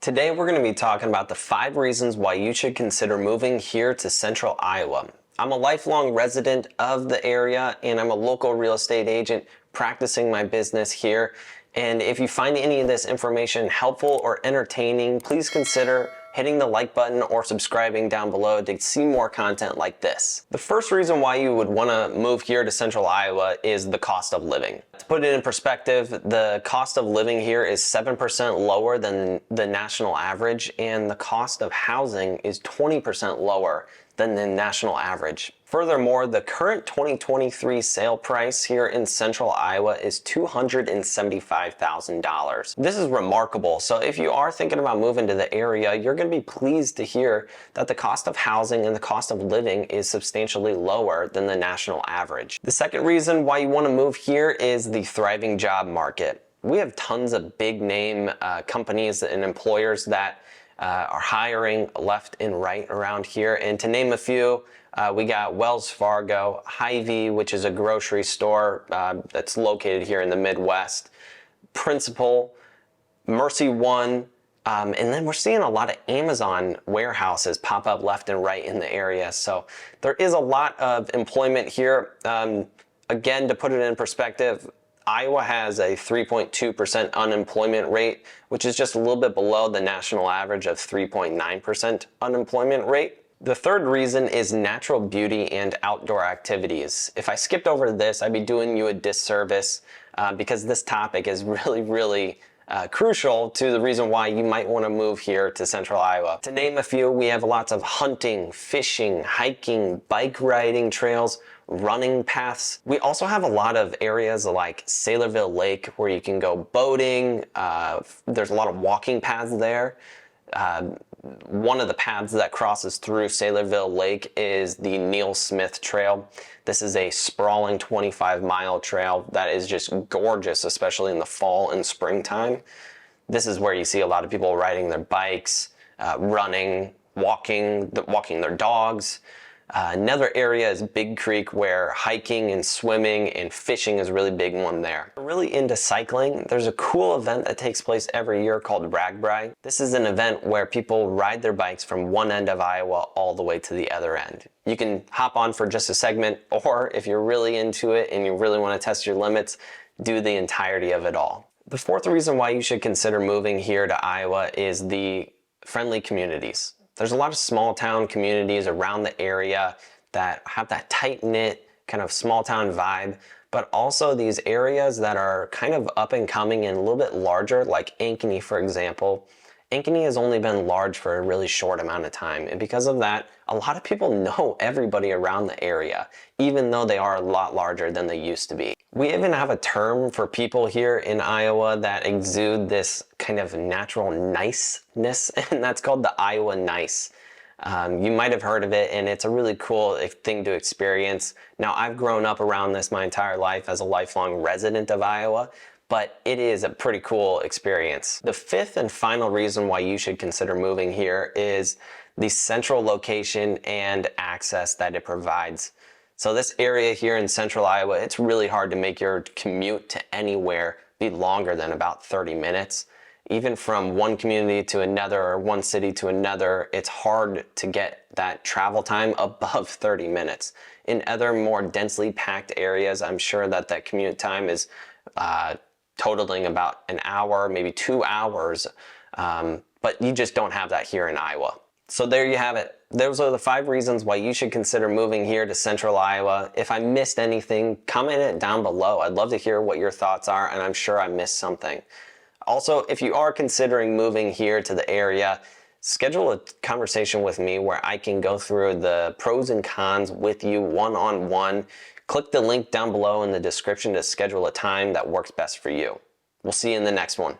Today we're going to be talking about the 5 reasons why you should consider moving here to Central Iowa. I'm a lifelong resident of the area and I'm a local real estate agent practicing my business here. And if you find any of this information helpful or entertaining, please consider hitting the like button or subscribing down below to see more content like this. The first reason why you would want to move here to Central Iowa is the cost of living. To put it in perspective, the cost of living here is 7% lower than the national average, and the cost of housing is 20% lower than the national average. Furthermore, the current 2023 sale price here in Central Iowa is $275,000. This is remarkable. So if you are thinking about moving to the area, you're going to be pleased to hear that the cost of housing and the cost of living is substantially lower than the national average. The second reason why you want to move here is the thriving job market. We have tons of big name companies and employers that are hiring left and right around here. And to name a few, we got Wells Fargo, Hy-Vee, which is a grocery store that's located here in the Midwest, Principal, Mercy One, and then we're seeing a lot of Amazon warehouses pop up left and right in the area. So there is a lot of employment here. Again, to put it in perspective, Iowa has a 3.2% unemployment rate, which is just a little bit below the national average of 3.9% unemployment rate. The third reason is natural beauty and outdoor activities. If I skipped over this, I'd be doing you a disservice because this topic is really crucial to the reason why you might want to move here to Central Iowa. To name a few, we have lots of hunting, fishing, hiking, bike riding trails, running paths. We also have a lot of areas like Saylorville Lake where you can go boating. There's a lot of walking paths there. One of the paths that crosses through Saylorville Lake is the Neil Smith Trail. This is a sprawling 25-mile trail that is just gorgeous, especially in the fall and springtime. This is where you see a lot of people riding their bikes, running, walking their dogs. Another area is Big Creek, where hiking and swimming and fishing is a really big one there. If you're really into cycling, there's a cool event that takes place every year called RAGBRAI. This is an event where people ride their bikes from one end of Iowa all the way to the other end. You can hop on for just a segment, or if you're really into it and you really want to test your limits, do the entirety of it all. The fourth reason why you should consider moving here to Iowa is the friendly communities. There's a lot of small town communities around the area that have that tight-knit kind of small town vibe, but also these areas that are kind of up and coming and a little bit larger, like Ankeny, for example. Ankeny has only been large for a really short amount of time, and because of that, a lot of people know everybody around the area, even though they are a lot larger than they used to be. We even have a term for people here in Iowa that exude this kind of natural niceness, and that's called the Iowa Nice. You might have heard of it, and it's a really cool thing to experience. Now, I've grown up around this my entire life as a lifelong resident of Iowa, but it is a pretty cool experience. The fifth and final reason why you should consider moving here is the central location and access that it provides. So this area here in Central Iowa, it's really hard to make your commute to anywhere be longer than about 30 minutes. Even from one community to another or one city to another, it's hard to get that travel time above 30 minutes. In other more densely packed areas, I'm sure that that commute time is totaling about an hour, maybe 2 hours, but you just don't have that here in Iowa. So there you have it. Those are the 5 reasons why you should consider moving here to Central Iowa. If I missed anything, comment it down below. I'd love to hear what your thoughts are, and I'm sure I missed something. Also, if you are considering moving here to the area, schedule a conversation with me where I can go through the pros and cons with you one-on-one. Click the link down below in the description to schedule a time that works best for you. We'll see you in the next one.